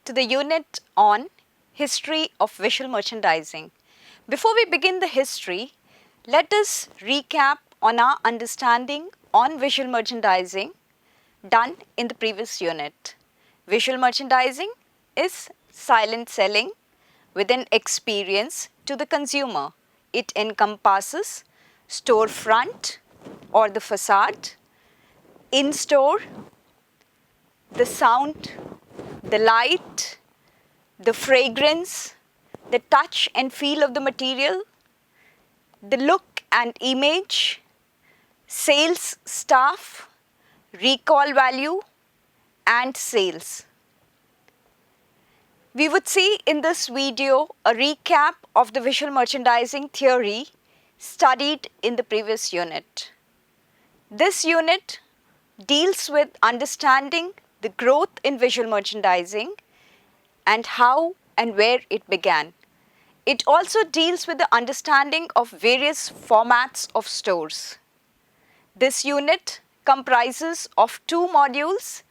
to the unit on History of Visual Merchandising. Before we begin the history, let us recap on our understanding on visual merchandising done in the previous unit. Visual merchandising is silent selling with an experience to the consumer. It encompasses storefront or the facade, in-store, the sound, the light, the fragrance, the touch and feel of the material, the look and image, sales staff, recall value, and sales. We would see in this video a recap of the visual merchandising theory studied in the previous unit. This unit deals with understanding the growth in visual merchandising and how and where it began. It also deals with the understanding of various formats of stores. This unit comprises of 2 modules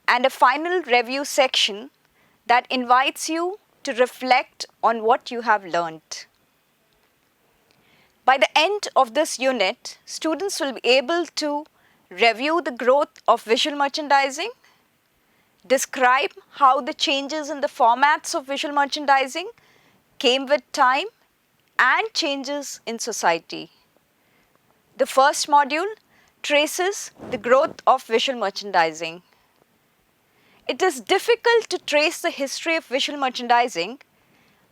and a final review section that invites you to reflect on what you have learned. By the end of this unit, students will be able to review the growth of visual merchandising, describe how the changes in the formats of visual merchandising came with time and changes in society. The first module traces the growth of visual merchandising. It is difficult to trace the history of visual merchandising.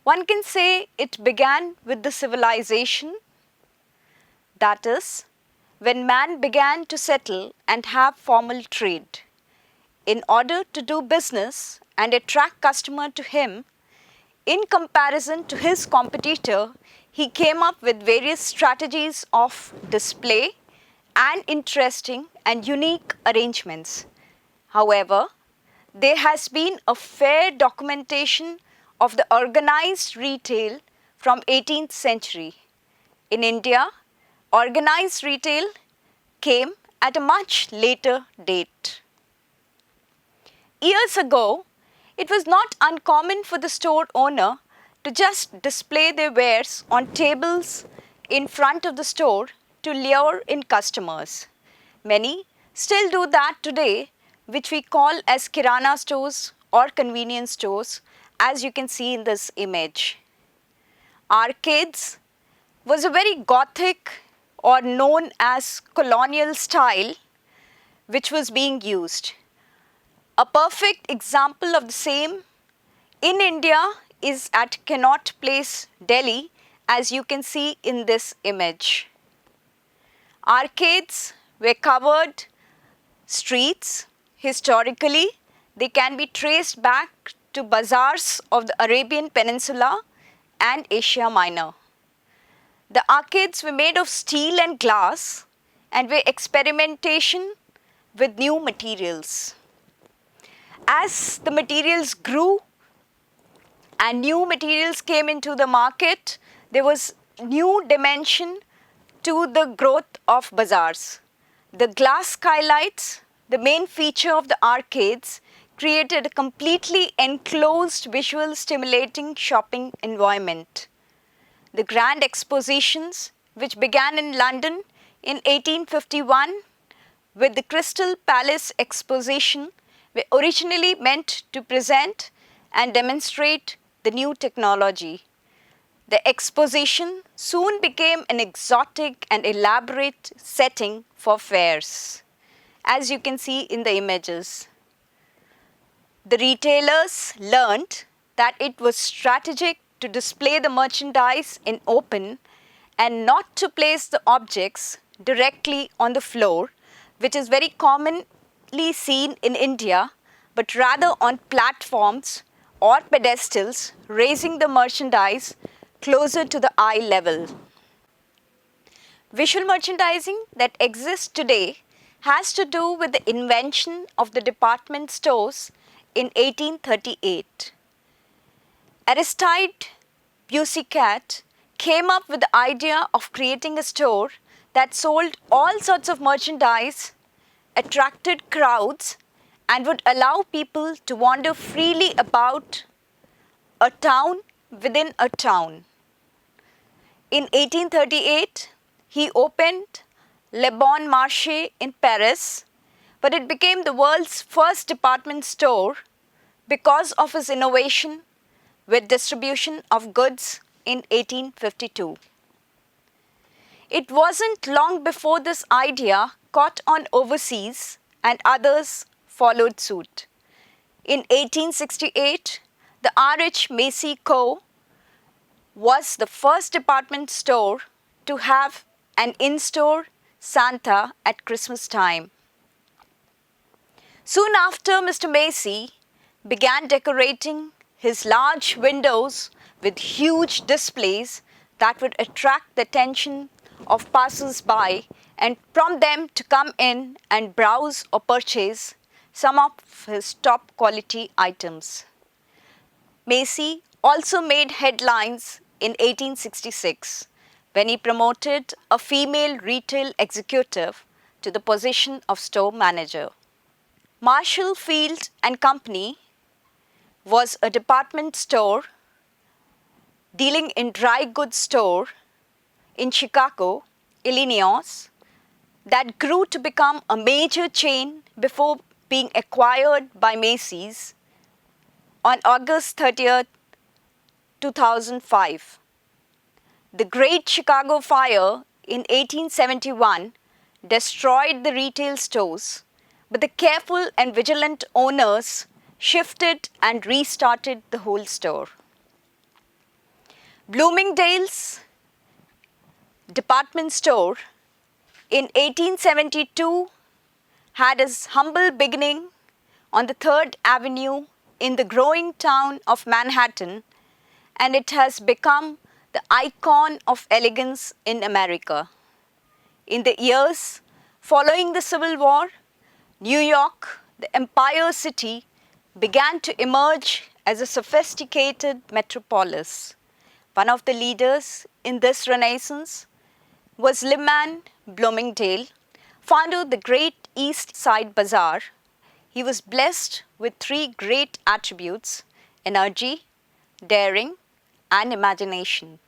One can say it began with the civilization, that is, when man began to settle and have formal trade. In order to do business and attract customer to him, in comparison to his competitor, he came up with various strategies of display and interesting and unique arrangements. However, there has been a fair documentation of the organized retail from 18th century. In India, organized retail came at a much later date. Years ago, it was not uncommon for the store owner to just display their wares on tables in front of the store to lure in customers. Many still do that today, which we call as kirana stores or convenience stores, as you can see in this image. Arcades was a very Gothic or known as colonial style which was being used. A perfect example of the same in India is at Connaught Place, Delhi, as you can see in this image. Arcades were covered streets. Historically, they can be traced back to bazaars of the Arabian Peninsula and Asia Minor. The arcades were made of steel and glass and were experimentation with new materials. As the materials grew and new materials came into the market, there was new dimension to the growth of bazaars. The glass skylights, the main feature of the arcades, created a completely enclosed visual stimulating shopping environment. The grand expositions, which began in London in 1851 with the Crystal Palace Exposition, were originally meant to present and demonstrate the new technology. The exposition soon became an exotic and elaborate setting for fairs, as you can see in the images. The retailers learned that it was strategic to display the merchandise in open and not to place the objects directly on the floor, which is very commonly seen in India, but rather on platforms or pedestals, raising the merchandise closer to the eye level. Visual merchandising that exists today has to do with the invention of the department stores in 1838. Aristide Bussicat came up with the idea of creating a store that sold all sorts of merchandise, attracted crowds, and would allow people to wander freely about a town within a town. In 1838, he opened Le Bon Marché in Paris, but it became the world's first department store because of his innovation with distribution of goods in 1852. It wasn't long before this idea caught on overseas and others followed suit. In 1868, the R.H. Macy Co. was the first department store to have an in-store Santa at Christmas time. Soon after, Mr. Macy began decorating his large windows with huge displays that would attract the attention of passers-by and prompt them to come in and browse or purchase some of his top quality items. Macy also made headlines in 1866 when he promoted a female retail executive to the position of store manager. Marshall Field and Company was a department store dealing in dry goods store in Chicago, Illinois, that grew to become a major chain before being acquired by Macy's on August 30th, 2005. The Great Chicago Fire in 1871 destroyed the retail stores, but the careful and vigilant owners shifted and restarted the whole store. Bloomingdale's department store in 1872 had its humble beginning on the 3rd Avenue in the growing town of Manhattan, and it has become the icon of elegance in America. In the years following the Civil War, New York, the Empire City, began to emerge as a sophisticated metropolis. One of the leaders in this renaissance was Lyman Bloomingdale, founder of the Great East Side Bazaar. He was blessed with 3 great attributes: energy, daring, and imagination.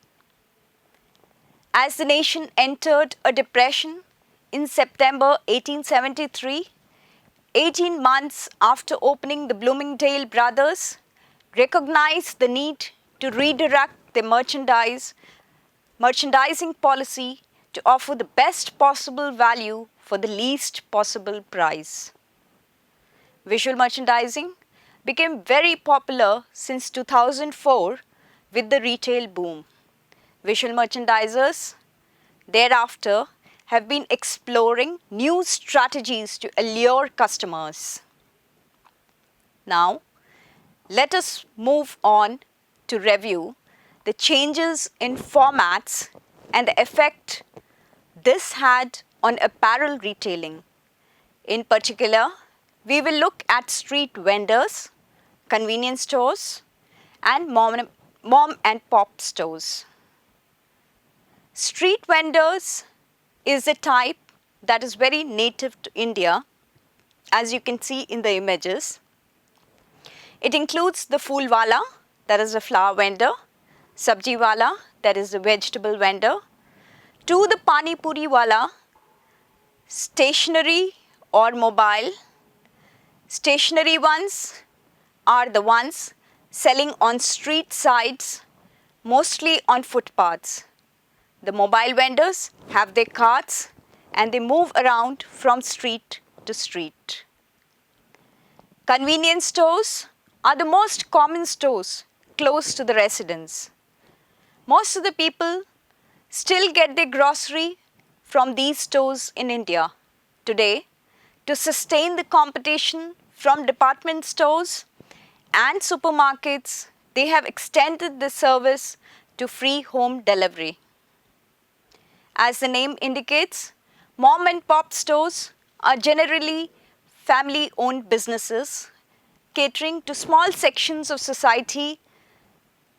As the nation entered a depression in September 1873, 18 months after opening, the Bloomingdale brothers recognized the need to redirect their merchandising policy to offer the best possible value for the least possible price. Visual merchandising became very popular since 2004 with the retail boom. Visual merchandisers thereafter have been exploring new strategies to allure customers. Now, let us move on to review the changes in formats and the effect this had on apparel retailing. In particular, we will look at street vendors, convenience stores, and mom and pop stores. Street vendors is a type that is very native to India, as you can see in the images. It includes the Fool Wala, that is a flower vendor, Sabji Wala, that is a vegetable vendor, to the Pani Puri Wala, stationary or mobile. Stationary ones are the ones selling on street sides, mostly on footpaths. The mobile vendors have their carts and they move around from street to street. Convenience stores are the most common stores close to the residence. Most of the people still get their grocery from these stores in India. Today, to sustain the competition from department stores and supermarkets, they have extended the service to free home delivery. As the name indicates, mom and pop stores are generally family-owned businesses catering to small sections of society.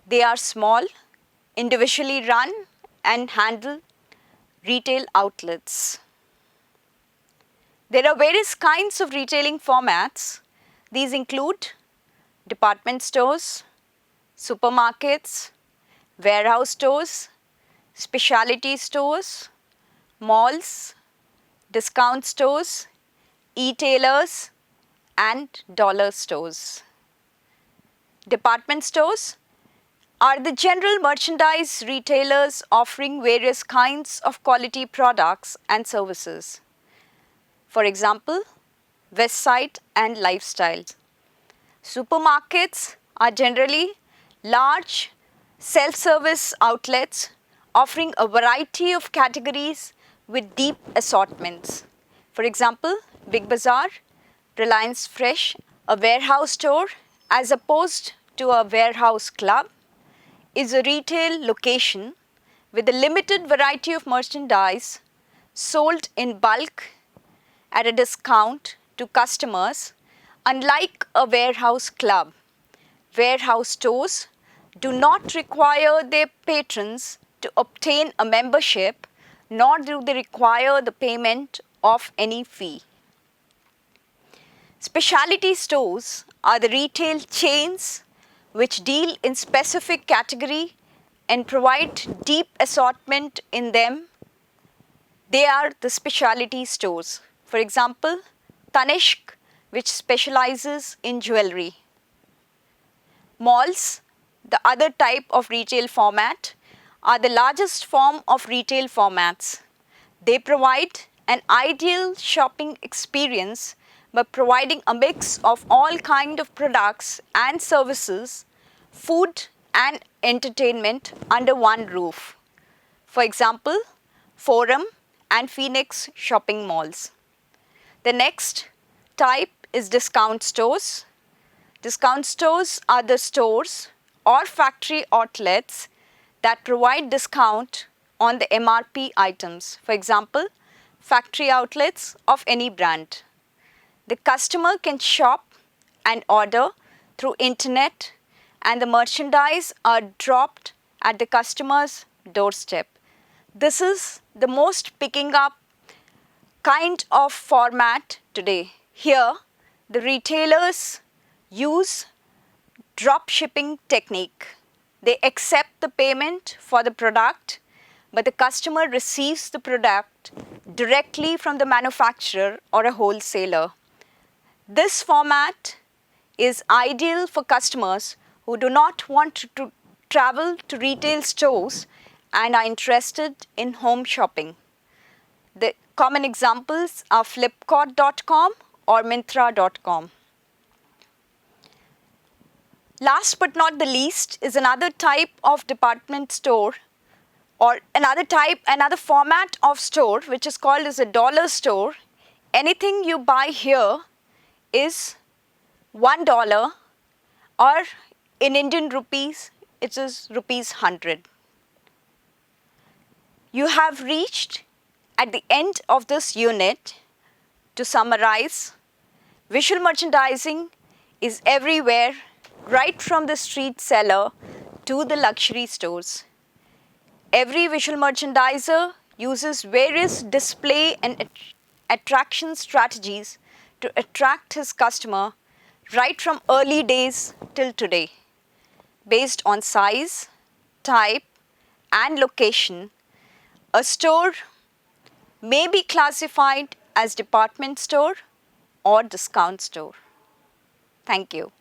They are small, individually run, and handle retail outlets. There are various kinds of retailing formats These include department stores, supermarkets, warehouse stores, specialty stores, malls, discount stores, e-tailers, and dollar stores. Department stores are the general merchandise retailers offering various kinds of quality products and services. For example, Vismc and Lifestyle. Supermarkets are generally large self-service outlets offering a variety of categories with deep assortments. For example, Big Bazaar, Reliance Fresh, a warehouse store as opposed to a warehouse club, is a retail location with a limited variety of merchandise sold in bulk at a discount to customers. Unlike a warehouse club, warehouse stores do not require their patrons to obtain a membership, nor do they require the payment of any fee. Specialty stores are the retail chains which deal in specific category and provide deep assortment in them. They are the specialty stores. For example, Tanishq, which specializes in jewelry. Malls, the other type of retail format, are the largest form of retail formats. They provide an ideal shopping experience by providing a mix of all kinds of products and services, food and entertainment under one roof. For example, Forum and Phoenix shopping malls. The next type is discount stores. Discount stores are the stores or factory outlets that provide discount on the MRP items. For example, factory outlets of any brand. The customer can shop and order through internet and the merchandise are dropped at the customer's doorstep. This is the most picking up kind of format today. Here, the retailers use drop shipping technique. They accept the payment for the product, but the customer receives the product directly from the manufacturer or a wholesaler. This format is ideal for customers who do not want to travel to retail stores and are interested in home shopping. The common examples are Flipkart.com or Myntra.com. Last but not the least is another type of department store or another format of store which is called as a dollar store. Anything you buy here is $1 or in Indian rupees it is rupees 100. You have reached at the end of this unit. To summarize, visual merchandising is everywhere, right from the street seller to the luxury stores. Every visual merchandiser uses various display and attraction strategies to attract his customer right from early days till today. Based on size, type, and location, a store may be classified as department store or discount store. Thank you.